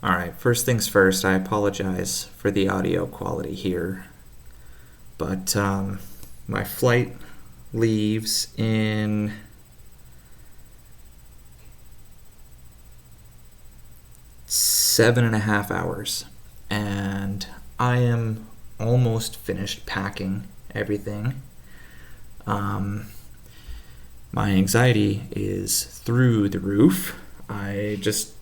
Alright, first things first, I apologize for the audio quality here, but my flight leaves in 7.5 hours, and I am almost finished packing everything. My anxiety is through the roof. I just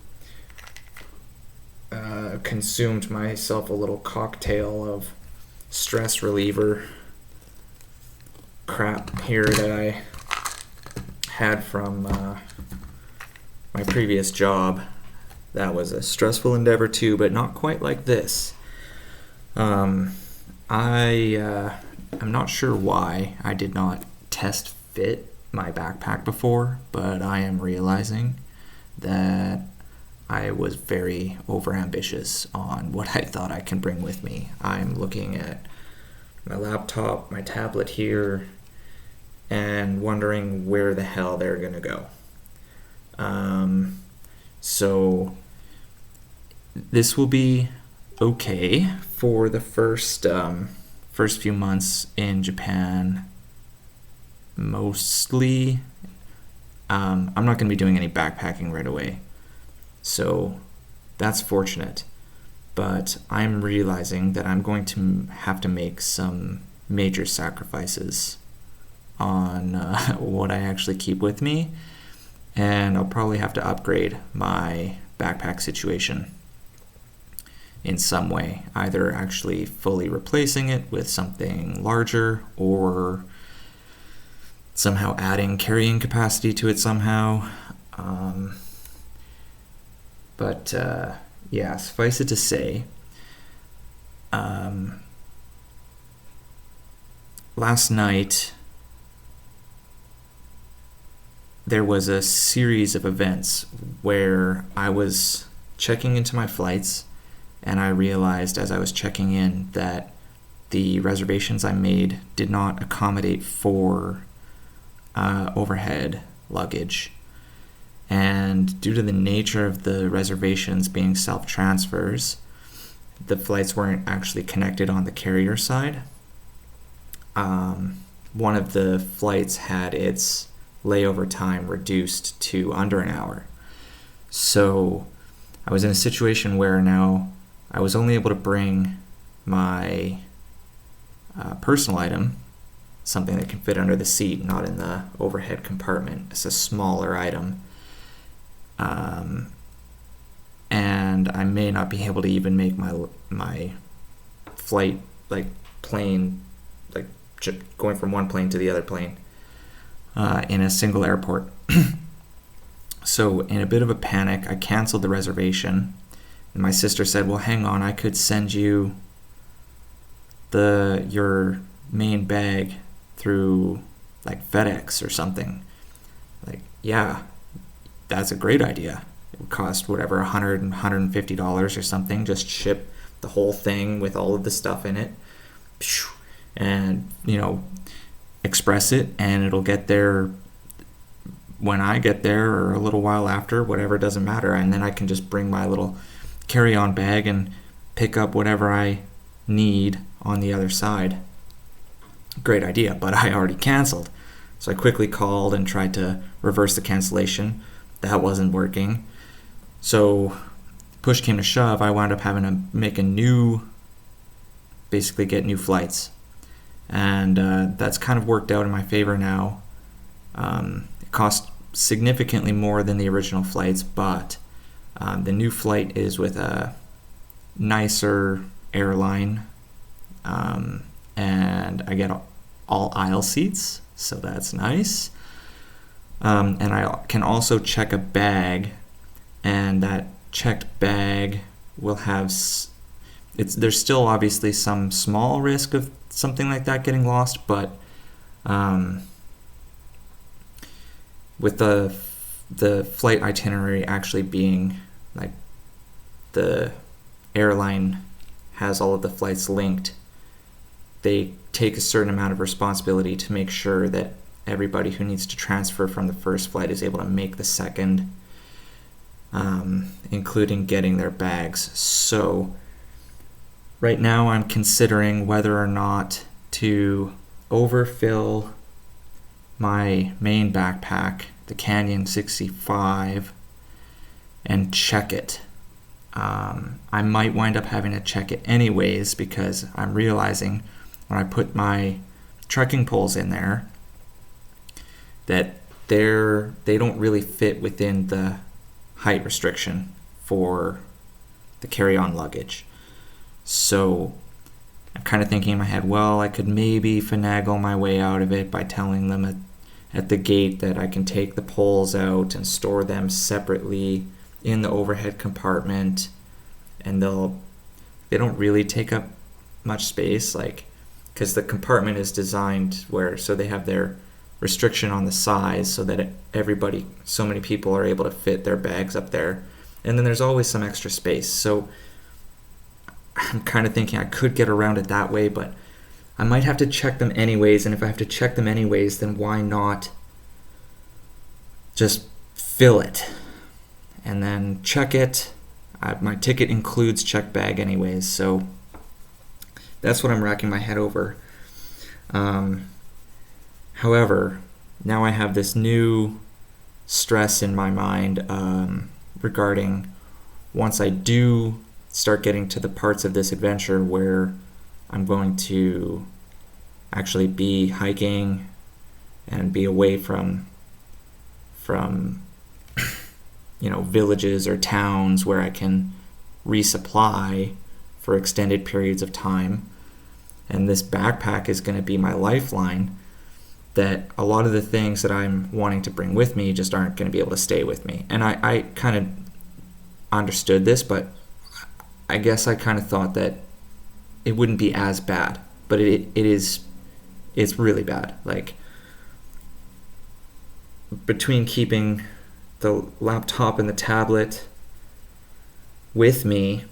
consumed myself a little cocktail of stress reliever crap here that I had from my previous job. That was a stressful endeavor too, but not quite like this. I'm not sure why I did not test fit my backpack before, but I am realizing that I was very overambitious on what I thought I can bring with me. I'm looking at my laptop, my tablet here, and wondering where the hell they're gonna go. So this will be okay for the first few months in Japan. Mostly, I'm not going to be doing any backpacking right away, so that's fortunate. But I'm realizing that I'm going to have to make some major sacrifices on what I actually keep with me, and I'll probably have to upgrade my backpack situation in some way, either actually fully replacing it with something larger or somehow adding carrying capacity to it somehow. But yeah, suffice it to say, last night there was a series of events where I was checking into my flights, and I realized as I was checking in that the reservations I made did not accommodate for overhead luggage. And due to the nature of the reservations being self-transfers, the flights weren't actually connected on the carrier side. One of the flights had its layover time reduced to under an hour. So I was in a situation where now I was only able to bring my personal item, something that can fit under the seat, not in the overhead compartment. It's a smaller item. And I may not be able to even make my flight, like plane, like going from one plane to the other plane in a single airport. So in a bit of a panic, I canceled the reservation. And my sister said, well, hang on, I could send you your main bag through like FedEx or something. Like, yeah, that's a great idea. It would cost whatever, $100, $150 or something. Just ship the whole thing with all of the stuff in it. And, express it, and it'll get there when I get there or a little while after, whatever, doesn't matter. And then I can just bring my little carry-on bag and pick up whatever I need on the other side. Great idea, but I already canceled. So I quickly called and tried to reverse the cancellation. That wasn't working. So push came to shove, I wound up having to basically get new flights. And that's kind of worked out in my favor now. It cost significantly more than the original flights, but the new flight is with a nicer airline, and I get all aisle seats, so that's nice. And I can also check a bag, and that checked bag will have there's still obviously some small risk of something like that getting lost, but with the flight itinerary actually being like the airline has all of the flights linked, they take a certain amount of responsibility to make sure that everybody who needs to transfer from the first flight is able to make the second including getting their bags. So right now I'm considering whether or not to overfill my main backpack, the Canyon 65, and check it. I might wind up having to check it anyways because I'm realizing when I put my trekking poles in there that they don't really fit within the height restriction for the carry-on luggage. So I'm kind of thinking in my head, well, I could maybe finagle my way out of it by telling them at the gate that I can take the poles out and store them separately in the overhead compartment, and they don't really take up much space, like, because the compartment is designed so they have their restriction on the size so that so many people are able to fit their bags up there, and then there's always some extra space. So I'm kind of thinking I could get around it that way, but I might have to check them anyways, and if I have to check them anyways, then why not just fill it and then check it. My ticket includes checked bag anyways, so that's what I'm racking my head over. However, now I have this new stress in my mind regarding once I do start getting to the parts of this adventure where I'm going to actually be hiking and be away from villages or towns where I can resupply for extended periods of time. And this backpack is going to be my lifeline, that a lot of the things that I'm wanting to bring with me just aren't going to be able to stay with me. And I kind of understood this, but I guess I kind of thought that it wouldn't be as bad. But it's really bad. Like, between keeping the laptop and the tablet with me,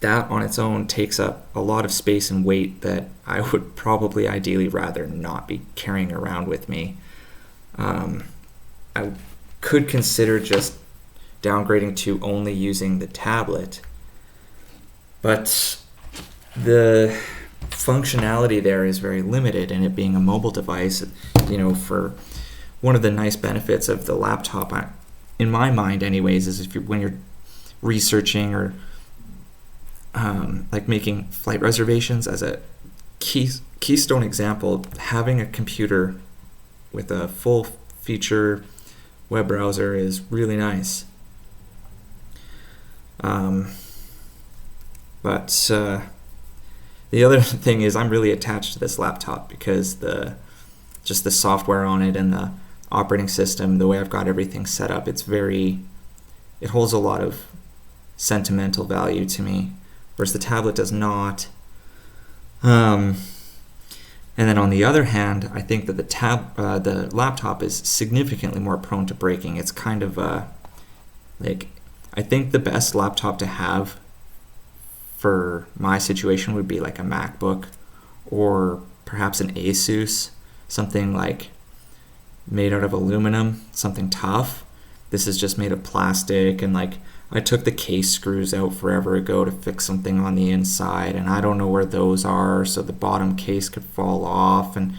that on its own takes up a lot of space and weight that I would probably ideally rather not be carrying around with me. I could consider just downgrading to only using the tablet, but the functionality there is very limited, and it being a mobile device, for one of the nice benefits of the laptop, in my mind anyways, is when you're researching or like making flight reservations, as a keystone example, having a computer with a full feature web browser is really nice. But the other thing is I'm really attached to this laptop because the software on it and the operating system, the way I've got everything set up, it holds a lot of sentimental value to me, whereas the tablet does not. And then on the other hand, I think that the laptop is significantly more prone to breaking. It's kind of I think the best laptop to have for my situation would be like a MacBook or perhaps an Asus, something like made out of aluminum, something tough. This is just made of plastic, and like I took the case screws out forever ago to fix something on the inside, and I don't know where those are, so the bottom case could fall off, and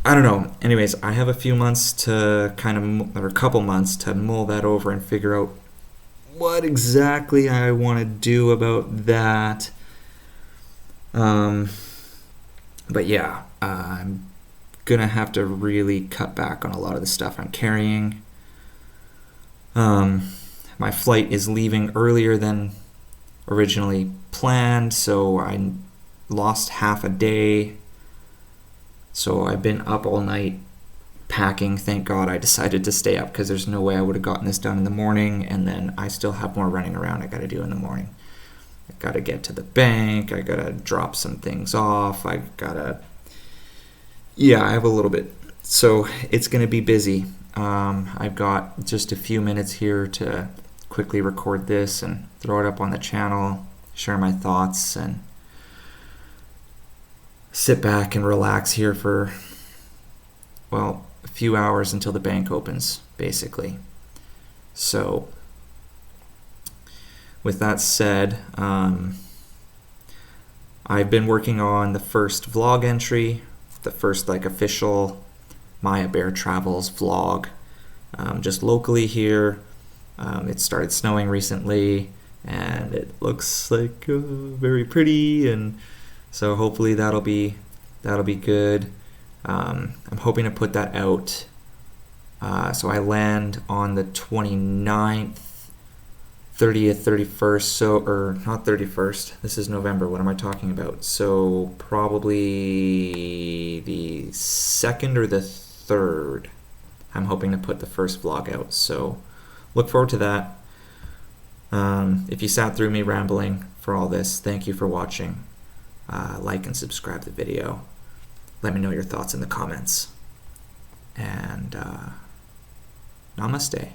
I don't know. Anyways, I have a few months or a couple months to mull that over and figure out what exactly I want to do about that. But yeah, I'm gonna have to really cut back on a lot of the stuff I'm carrying. My flight is leaving earlier than originally planned, so I lost half a day. So I've been up all night packing. Thank God I decided to stay up, because there's no way I would have gotten this done in the morning, and then I still have more running around I gotta do in the morning. I gotta get to the bank, I gotta drop some things off, I have a little bit. So it's gonna be busy. I've got just a few minutes here to quickly record this and throw it up on the channel, share my thoughts, and sit back and relax here for, a few hours until the bank opens, basically. So with that said, I've been working on the first vlog entry, the first like official Maya Bear Travels vlog, just locally here. It started snowing recently, and it looks like very pretty, and so hopefully that'll be good. I'm hoping to put that out. So I land on the 29th, 30th, 31st, or not 31st, this is November, what am I talking about? So probably the 2nd or the 3rd, I'm hoping to put the first vlog out, so look forward to that. If you sat through me rambling for all this, thank you for watching. Like and subscribe to the video. Let me know your thoughts in the comments. And namaste.